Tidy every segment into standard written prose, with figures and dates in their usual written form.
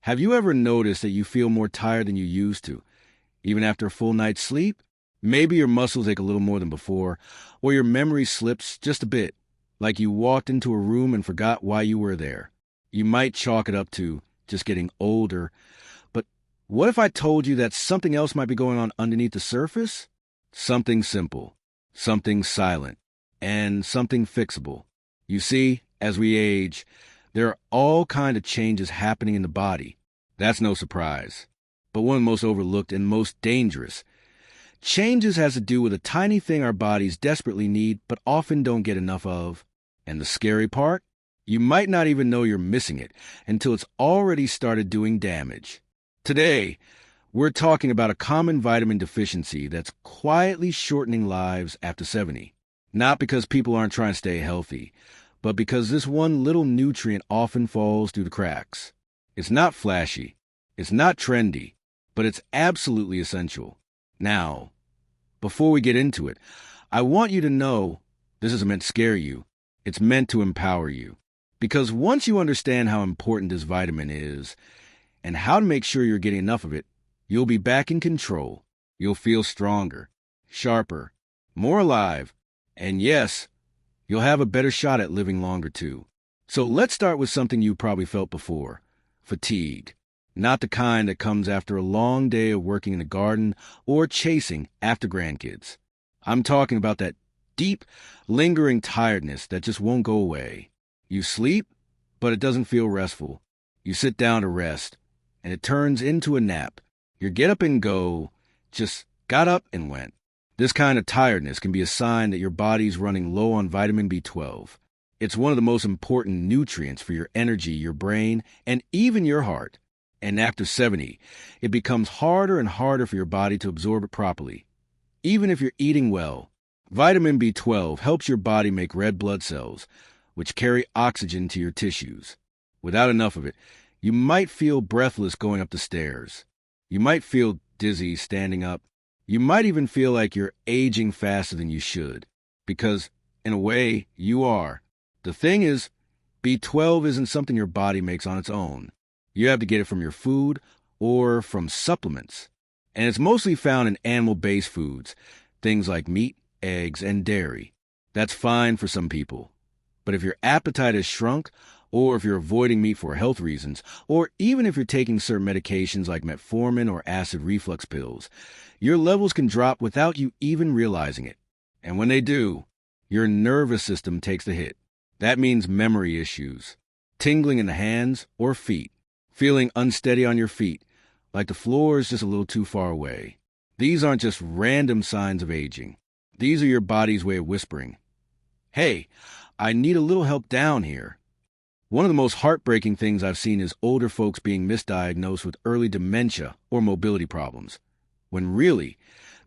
Have you ever noticed that you feel more tired than you used to, even after a full night's sleep? Maybe your muscles ache a little more than before, or your memory slips just a bit, like you walked into a room and forgot why you were there. You might chalk it up to just getting older, but what if I told you that something else might be going on underneath the surface? Something simple, something silent, and something fixable. You see, as we age, there are all kinds of changes happening in the body. That's no surprise. But one of the most overlooked and most dangerous changes has to do with a tiny thing our bodies desperately need but often don't get enough of. And the scary part? You might not even know you're missing it until it's already started doing damage. Today, we're talking about a common vitamin deficiency that's quietly shortening lives after 70. Not because people aren't trying to stay healthy, but because this one little nutrient often falls through the cracks. It's not flashy, it's not trendy, but it's absolutely essential. Now, before we get into it, I want you to know this isn't meant to scare you. It's meant to empower you. Because once you understand how important this vitamin is and how to make sure you're getting enough of it, you'll be back in control. You'll feel stronger, sharper, more alive, and yes, you'll have a better shot at living longer too. So let's start with something you probably felt before: fatigue. Not the kind that comes after a long day of working in the garden or chasing after grandkids. I'm talking about that deep, lingering tiredness that just won't go away. You sleep, but it doesn't feel restful. You sit down to rest, and it turns into a nap. Your get up and go just got up and went. This kind of tiredness can be a sign that your body's running low on vitamin B12. It's one of the most important nutrients for your energy, your brain, and even your heart. And after 70, it becomes harder and harder for your body to absorb it properly. Even if you're eating well, vitamin B12 helps your body make red blood cells, which carry oxygen to your tissues. Without enough of it, you might feel breathless going up the stairs. You might feel dizzy standing up. You might even feel like you're aging faster than you should, because, in a way, you are. The thing is, B12 isn't something your body makes on its own. You have to get it from your food or from supplements. And it's mostly found in animal-based foods, things like meat, eggs, and dairy. That's fine for some people. But if your appetite has shrunk, or if you're avoiding meat for health reasons, or even if you're taking certain medications like metformin or acid reflux pills, your levels can drop without you even realizing it. And when they do, your nervous system takes the hit. That means memory issues, tingling in the hands or feet, feeling unsteady on your feet, like the floor is just a little too far away. These aren't just random signs of aging. These are your body's way of whispering, "Hey, I need a little help down here." One of the most heartbreaking things I've seen is older folks being misdiagnosed with early dementia or mobility problems, when really,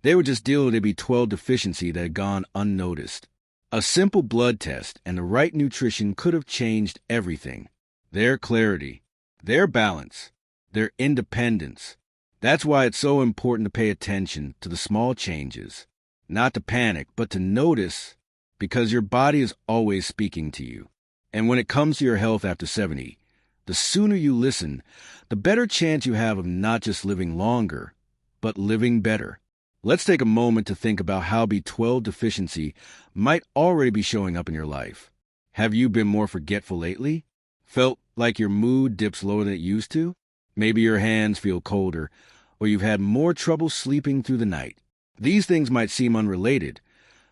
they were just dealing with a B12 deficiency that had gone unnoticed. A simple blood test and the right nutrition could have changed everything. Their clarity, their balance, their independence. That's why it's so important to pay attention to the small changes. Not to panic, but to notice, because your body is always speaking to you. And when it comes to your health after 70, the sooner you listen, the better chance you have of not just living longer, but living better. Let's take a moment to think about how B12 deficiency might already be showing up in your life. Have you been more forgetful lately? Felt like your mood dips lower than it used to? Maybe your hands feel colder, or you've had more trouble sleeping through the night. These things might seem unrelated,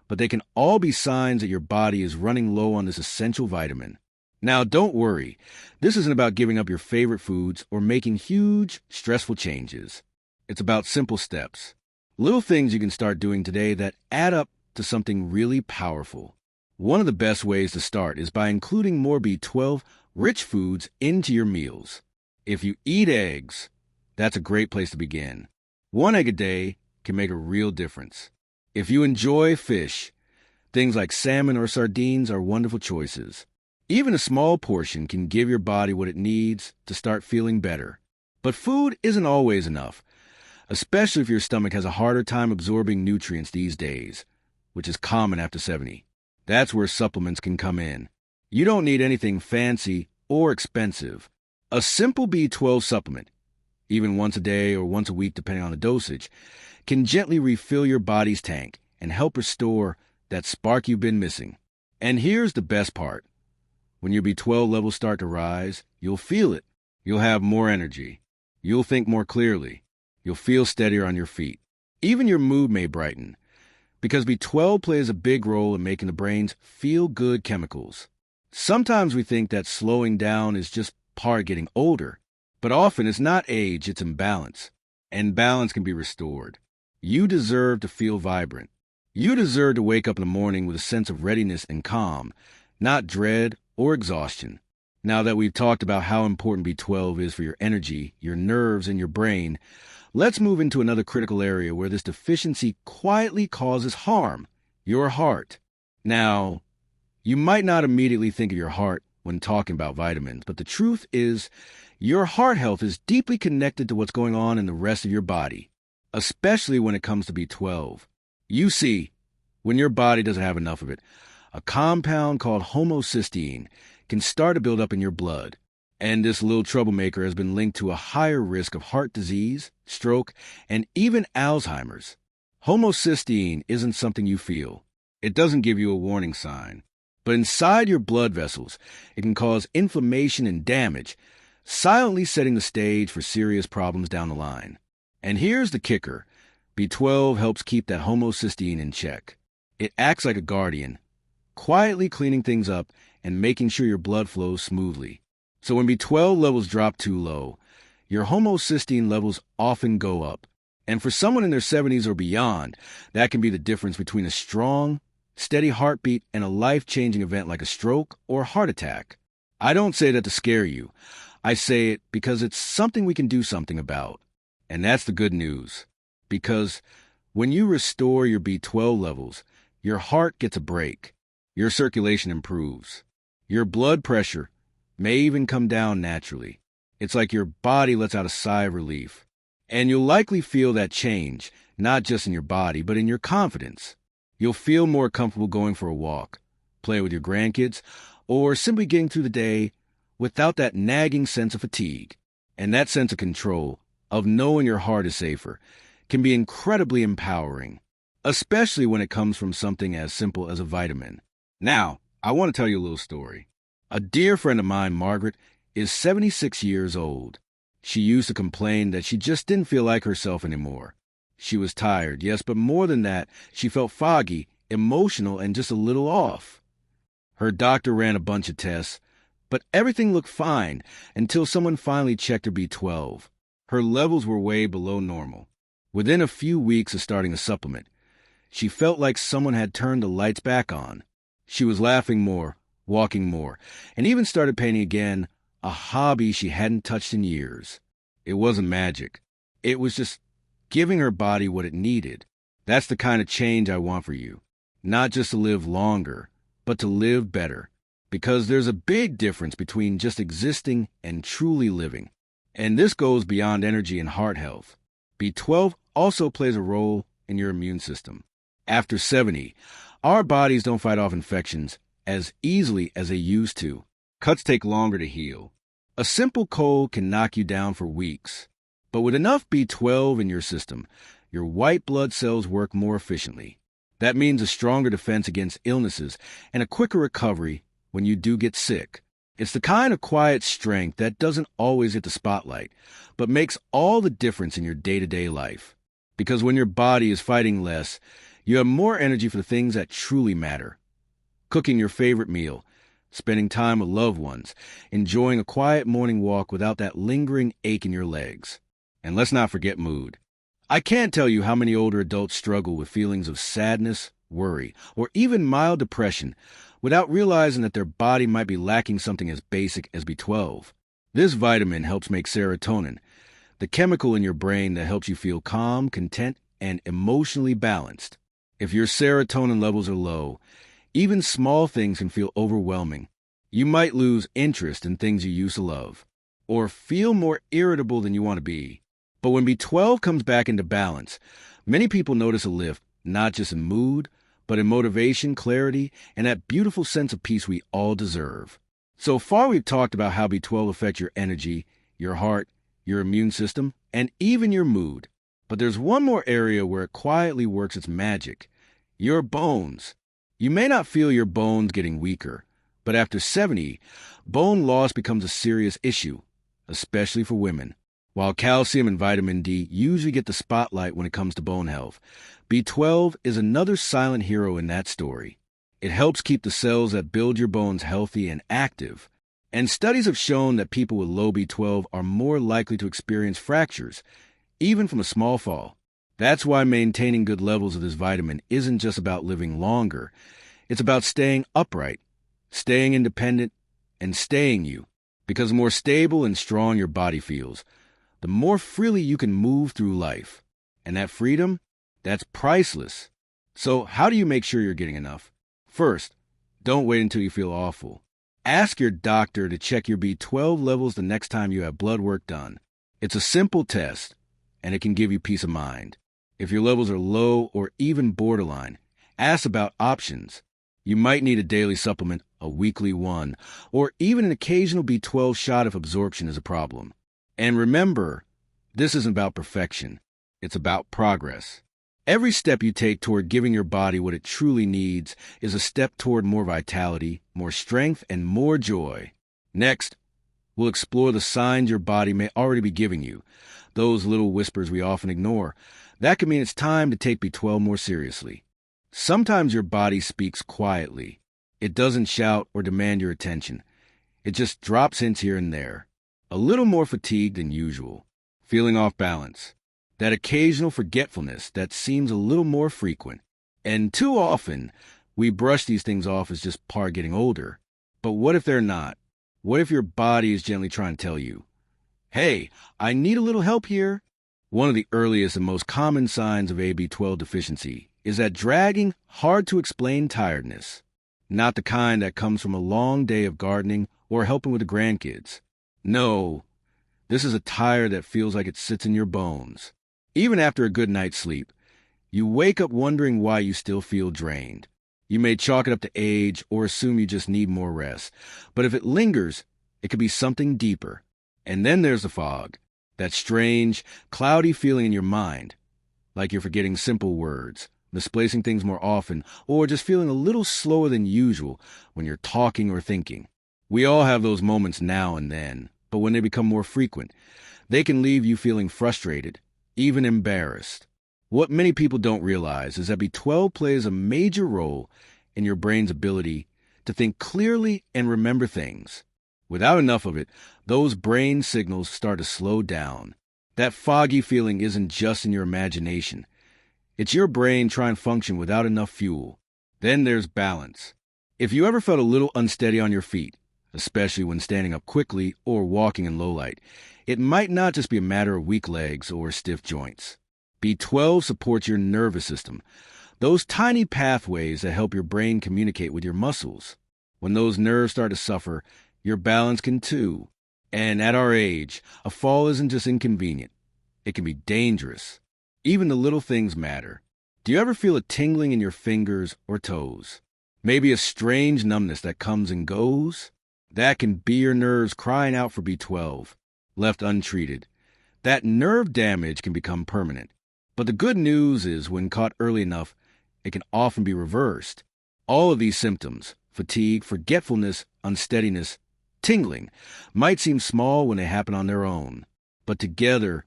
but they can all be signs that your body is running low on this essential vitamin. Now, don't worry. This isn't about giving up your favorite foods or making huge, stressful changes. It's about simple steps. Little things you can start doing today that add up to something really powerful. One of the best ways to start is by including more B12-rich foods into your meals. If you eat eggs, that's a great place to begin. 1 egg a day can make a real difference. If you enjoy fish, things like salmon or sardines are wonderful choices. Even a small portion can give your body what it needs to start feeling better. But food isn't always enough, especially if your stomach has a harder time absorbing nutrients these days, which is common after 70. That's where supplements can come in. You don't need anything fancy or expensive. A simple B12 supplement, even once a day or once a week depending on the dosage, can gently refill your body's tank and help restore that spark you've been missing. And here's the best part. When your B12 levels start to rise, you'll feel it. You'll have more energy. You'll think more clearly. You'll feel steadier on your feet. Even your mood may brighten, because B12 plays a big role in making the brain's feel-good chemicals. Sometimes we think that slowing down is just part of getting older, but often it's not age, it's imbalance. And balance can be restored. You deserve to feel vibrant. You deserve to wake up in the morning with a sense of readiness and calm, not dread or exhaustion. Now that we've talked about how important B12 is for your energy, your nerves, and your brain, let's move into another critical area where this deficiency quietly causes harm, your heart. Now, you might not immediately think of your heart when talking about vitamins, but the truth is your heart health is deeply connected to what's going on in the rest of your body, especially when it comes to B12. You see, when your body doesn't have enough of it, a compound called homocysteine can start to build up in your blood. And this little troublemaker has been linked to a higher risk of heart disease, stroke, and even Alzheimer's. Homocysteine isn't something you feel. It doesn't give you a warning sign. But inside your blood vessels, it can cause inflammation and damage, silently setting the stage for serious problems down the line. And here's the kicker. B12 helps keep that homocysteine in check. It acts like a guardian, quietly cleaning things up and making sure your blood flows smoothly. So when B12 levels drop too low, your homocysteine levels often go up. And for someone in their 70s or beyond, that can be the difference between a strong, steady heartbeat and a life-changing event like a stroke or heart attack. I don't say that to scare you. I say it because it's something we can do something about. And that's the good news. Because when you restore your B12 levels, your heart gets a break. Your circulation improves. Your blood pressure may even come down naturally. It's like your body lets out a sigh of relief. And you'll likely feel that change, not just in your body, but in your confidence. You'll feel more comfortable going for a walk, play with your grandkids, or simply getting through the day without that nagging sense of fatigue. And that sense of control, of knowing your heart is safer, can be incredibly empowering, especially when it comes from something as simple as a vitamin. Now, I want to tell you a little story. A dear friend of mine, Margaret, is 76 years old. She used to complain that she just didn't feel like herself anymore. She was tired, yes, but more than that, she felt foggy, emotional, and just a little off. Her doctor ran a bunch of tests, but everything looked fine until someone finally checked her B12. Her levels were way below normal. Within a few weeks of starting the supplement, she felt like someone had turned the lights back on. She was laughing more, walking more, and even started painting again, a hobby she hadn't touched in years. It wasn't magic. It was just giving her body what it needed. That's the kind of change I want for you. Not just to live longer, but to live better. Because there's a big difference between just existing and truly living. And this goes beyond energy and heart health. B12 also plays a role in your immune system. After 70, our bodies don't fight off infections as easily as they used to. Cuts take longer to heal. A simple cold can knock you down for weeks. But with enough B12 in your system, your white blood cells work more efficiently. That means a stronger defense against illnesses and a quicker recovery when you do get sick. It's the kind of quiet strength that doesn't always get the spotlight, but makes all the difference in your day-to-day life. Because when your body is fighting less, you have more energy for the things that truly matter. Cooking your favorite meal, spending time with loved ones, enjoying a quiet morning walk without that lingering ache in your legs. And let's not forget mood. I can't tell you how many older adults struggle with feelings of sadness, worry, or even mild depression without realizing that their body might be lacking something as basic as B12. This vitamin helps make serotonin, the chemical in your brain that helps you feel calm, content, and emotionally balanced. If your serotonin levels are low, even small things can feel overwhelming. You might lose interest in things you used to love, or feel more irritable than you want to be. But when B12 comes back into balance, many people notice a lift, not just in mood, but in motivation, clarity, and that beautiful sense of peace we all deserve. So far, we've talked about how B12 affects your energy, your heart, your immune system, and even your mood. But there's one more area where it quietly works its magic: your bones. You may not feel your bones getting weaker, but after 70, bone loss becomes a serious issue, especially for women. While calcium and vitamin D usually get the spotlight when it comes to bone health, B12 is another silent hero in that story. It helps keep the cells that build your bones healthy and active. And studies have shown that people with low B12 are more likely to experience fractures, even from a small fall. That's why maintaining good levels of this vitamin isn't just about living longer. It's about staying upright, staying independent, and staying you. Because the more stable and strong your body feels, the more freely you can move through life. And that freedom, that's priceless. So how do you make sure you're getting enough? First, don't wait until you feel awful. Ask your doctor to check your B12 levels the next time you have blood work done. It's a simple test, and it can give you peace of mind. If your levels are low or even borderline, ask about options. You might need a daily supplement, a weekly one, or even an occasional B12 shot if absorption is a problem. And remember, this isn't about perfection. It's about progress. Every step you take toward giving your body what it truly needs is a step toward more vitality, more strength, and more joy. Next, we'll explore the signs your body may already be giving you, those little whispers we often ignore. That could mean it's time to take B12 more seriously. Sometimes your body speaks quietly. It doesn't shout or demand your attention. It just drops hints here and there. A little more fatigued than usual, feeling off balance, that occasional forgetfulness that seems a little more frequent. And too often, we brush these things off as just part of getting older. But what if they're not? What if your body is gently trying to tell you, hey, I need a little help here? One of the earliest and most common signs of AB12 deficiency is that dragging, hard-to-explain tiredness. Not the kind that comes from a long day of gardening or helping with the grandkids. No, this is a tired that feels like it sits in your bones. Even after a good night's sleep, you wake up wondering why you still feel drained. You may chalk it up to age or assume you just need more rest. But if it lingers, it could be something deeper. And then there's the fog, that strange, cloudy feeling in your mind, like you're forgetting simple words, misplacing things more often, or just feeling a little slower than usual when you're talking or thinking. We all have those moments now and then, but when they become more frequent, they can leave you feeling frustrated, even embarrassed. What many people don't realize is that B12 plays a major role in your brain's ability to think clearly and remember things. Without enough of it, those brain signals start to slow down. That foggy feeling isn't just in your imagination. It's your brain trying to function without enough fuel. Then there's balance. If you ever felt a little unsteady on your feet, especially when standing up quickly or walking in low light, it might not just be a matter of weak legs or stiff joints. B12 supports your nervous system, those tiny pathways that help your brain communicate with your muscles. When those nerves start to suffer, your balance can too. And at our age, a fall isn't just inconvenient. It can be dangerous. Even the little things matter. Do you ever feel a tingling in your fingers or toes? Maybe a strange numbness that comes and goes? That can be your nerves crying out for B12. Left untreated, that nerve damage can become permanent. But the good news is when caught early enough, it can often be reversed. All of these symptoms, fatigue, forgetfulness, unsteadiness, tingling, might seem small when they happen on their own. But together,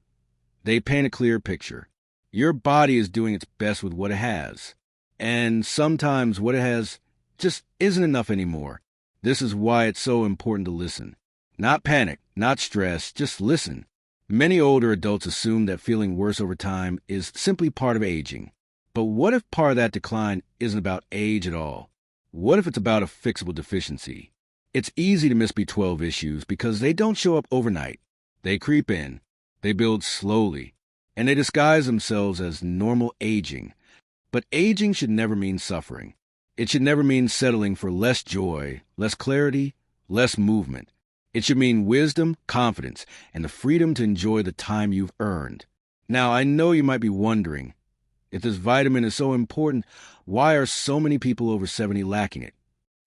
they paint a clear picture. Your body is doing its best with what it has. And sometimes what it has just isn't enough anymore. This is why it's so important to listen. Not panic, not stress, just listen. Many older adults assume that feeling worse over time is simply part of aging. But what if part of that decline isn't about age at all? What if it's about a fixable deficiency? It's easy to miss B12 issues because they don't show up overnight. They creep in, they build slowly, and they disguise themselves as normal aging. But aging should never mean suffering. It should never mean settling for less joy, less clarity, less movement. It should mean wisdom, confidence, and the freedom to enjoy the time you've earned. Now, I know you might be wondering, if this vitamin is so important, why are so many people over 70 lacking it?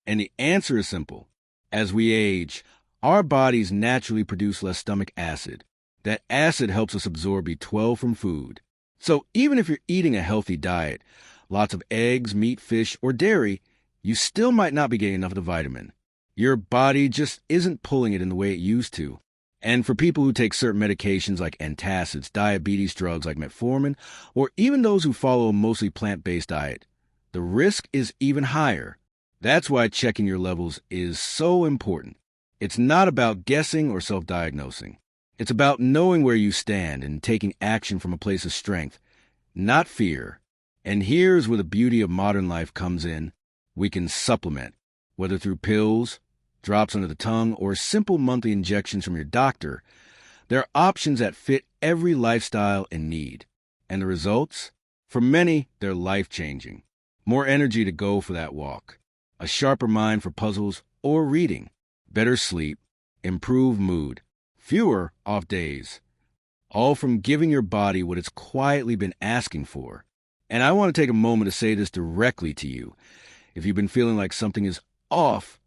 And the answer is simple. As we age, our bodies naturally produce less stomach acid. That acid helps us absorb B12 from food. So even if you're eating a healthy diet, lots of eggs, meat, fish, or dairy, you still might not be getting enough of the vitamin. Your body just isn't pulling it in the way it used to. And for people who take certain medications like antacids, diabetes drugs like metformin, or even those who follow a mostly plant-based diet, the risk is even higher. That's why checking your levels is so important. It's not about guessing or self-diagnosing. It's about knowing where you stand and taking action from a place of strength, not fear. And here's where the beauty of modern life comes in. We can supplement, whether through pills, drops under the tongue, or simple monthly injections from your doctor. There are options that fit every lifestyle and need. And the results? For many, they're life-changing. More energy to go for that walk, a sharper mind for puzzles or reading, better sleep, improved mood, fewer off days, all from giving your body what it's quietly been asking for. And I want to take a moment to say this directly to you. If you've been feeling like something is off,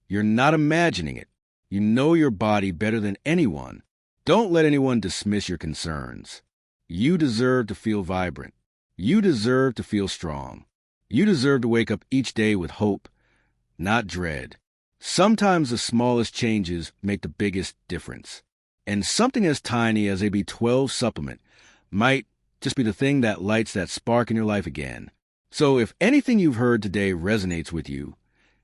you're not imagining it. You know your body better than anyone. Don't let anyone dismiss your concerns. You deserve to feel vibrant. You deserve to feel strong. You deserve to wake up each day with hope, not dread. Sometimes the smallest changes make the biggest difference. And something as tiny as a B12 supplement might just be the thing that lights that spark in your life again. So if anything you've heard today resonates with you,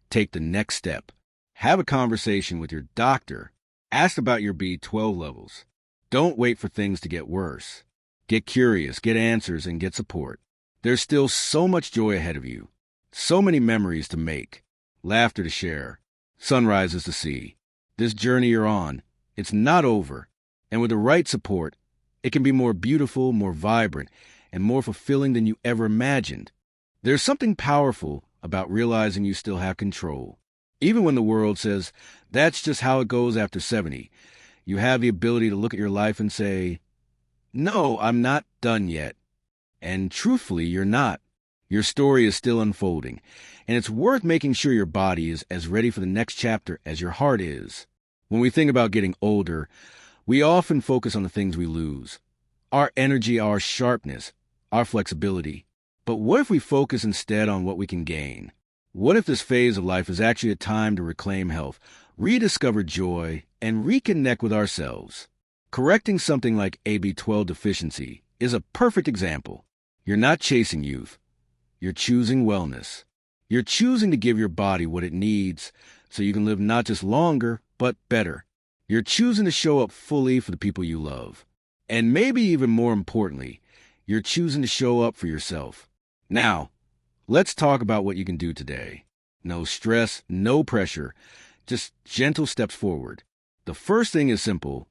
take the next step. Have a conversation with your doctor. Ask about your B12 levels. Don't wait for things to get worse. Get curious, get answers, and get support. There's still so much joy ahead of you, so many memories to make, laughter to share, sunrises to see. This journey you're on, it's not over. And with the right support, it can be more beautiful, more vibrant, and more fulfilling than you ever imagined. There's something powerful about realizing you still have control. Even when the world says, that's just how it goes after 70, you have the ability to look at your life and say, no, I'm not done yet. And truthfully, you're not. Your story is still unfolding, and it's worth making sure your body is as ready for the next chapter as your heart is. When we think about getting older, we often focus on the things we lose. Our energy, our sharpness, our flexibility. But what if we focus instead on what we can gain? What if this phase of life is actually a time to reclaim health, rediscover joy, and reconnect with ourselves? Correcting something like AB12 deficiency is a perfect example. You're not chasing youth. You're choosing wellness. You're choosing to give your body what it needs so you can live not just longer, but better. You're choosing to show up fully for the people you love. And maybe even more importantly, you're choosing to show up for yourself. Now, let's talk about what you can do today. No stress, no pressure, just gentle steps forward. The first thing is simple.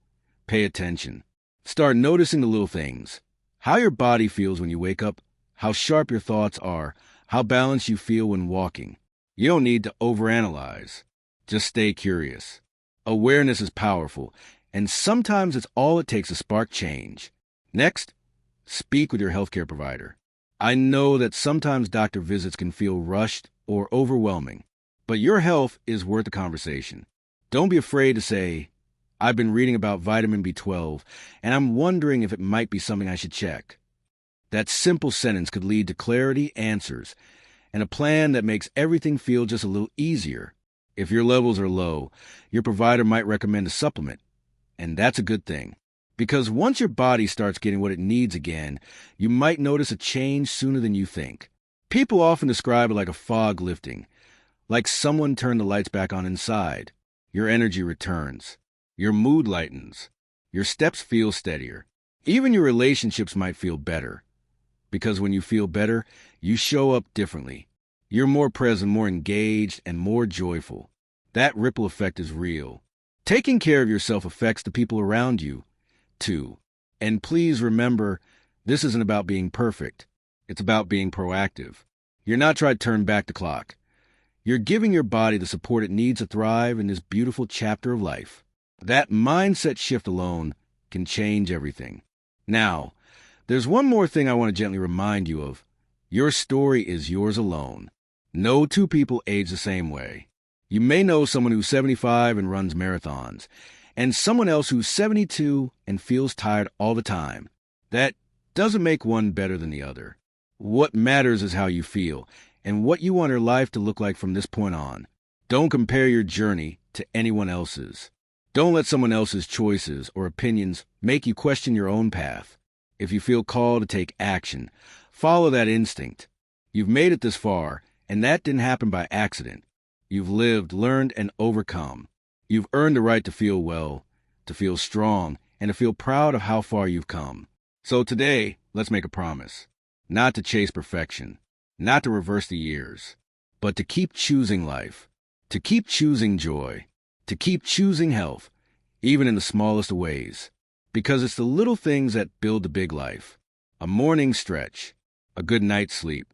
Pay attention. Start noticing the little things. How your body feels when you wake up, how sharp your thoughts are, how balanced you feel when walking. You don't need to overanalyze. Just stay curious. Awareness is powerful, and sometimes it's all it takes to spark change. Next, speak with your healthcare provider. I know that sometimes doctor visits can feel rushed or overwhelming, but your health is worth a conversation. Don't be afraid to say, I've been reading about vitamin B12, and I'm wondering if it might be something I should check. That simple sentence could lead to clarity, answers, and a plan that makes everything feel just a little easier. If your levels are low, your provider might recommend a supplement, and that's a good thing. Because once your body starts getting what it needs again, you might notice a change sooner than you think. People often describe it like a fog lifting, like someone turned the lights back on inside. Your energy returns. Your mood lightens. Your steps feel steadier. Even your relationships might feel better. Because when you feel better, you show up differently. You're more present, more engaged, and more joyful. That ripple effect is real. Taking care of yourself affects the people around you, too. And please remember, this isn't about being perfect. It's about being proactive. You're not trying to turn back the clock. You're giving your body the support it needs to thrive in this beautiful chapter of life. That mindset shift alone can change everything. Now, there's one more thing I want to gently remind you of. Your story is yours alone. No two people age the same way. You may know someone who's 75 and runs marathons, and someone else who's 72 and feels tired all the time. That doesn't make one better than the other. What matters is how you feel and what you want your life to look like from this point on. Don't compare your journey to anyone else's. Don't let someone else's choices or opinions make you question your own path. If you feel called to take action, follow that instinct. You've made it this far, and that didn't happen by accident. You've lived, learned, and overcome. You've earned the right to feel well, to feel strong, and to feel proud of how far you've come. So today, let's make a promise. Not to chase perfection, not to reverse the years, but to keep choosing life, to keep choosing joy, to keep choosing health, even in the smallest of ways. Because it's the little things that build the big life. A morning stretch, a good night's sleep,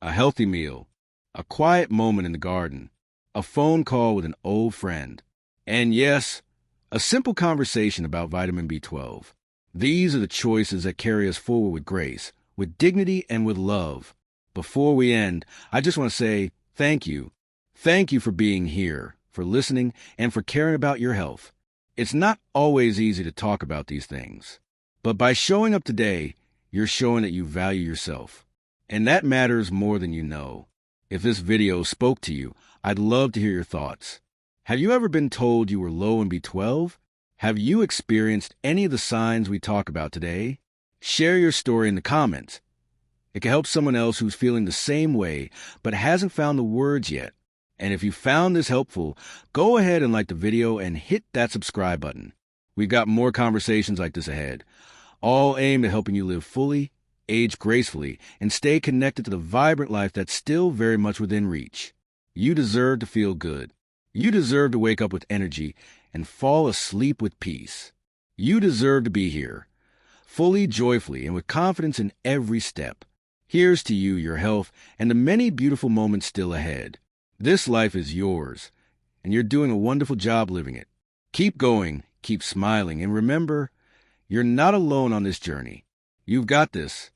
a healthy meal, a quiet moment in the garden, a phone call with an old friend, and yes, a simple conversation about vitamin B12. These are the choices that carry us forward with grace, with dignity, and with love. Before we end, I just want to say thank you. Thank you for being here, for listening, and for caring about your health. It's not always easy to talk about these things, but by showing up today, you're showing that you value yourself. And that matters more than you know. If this video spoke to you, I'd love to hear your thoughts. Have you ever been told you were low in B12? Have you experienced any of the signs we talk about today? Share your story in the comments. It can help someone else who's feeling the same way but hasn't found the words yet. And if you found this helpful, go ahead and like the video and hit that subscribe button. We've got more conversations like this ahead, all aimed at helping you live fully, age gracefully, and stay connected to the vibrant life that's still very much within reach. You deserve to feel good. You deserve to wake up with energy and fall asleep with peace. You deserve to be here, fully, joyfully, and with confidence in every step. Here's to you, your health, and the many beautiful moments still ahead. This life is yours, and you're doing a wonderful job living it. Keep going, keep smiling, and remember, you're not alone on this journey. You've got this.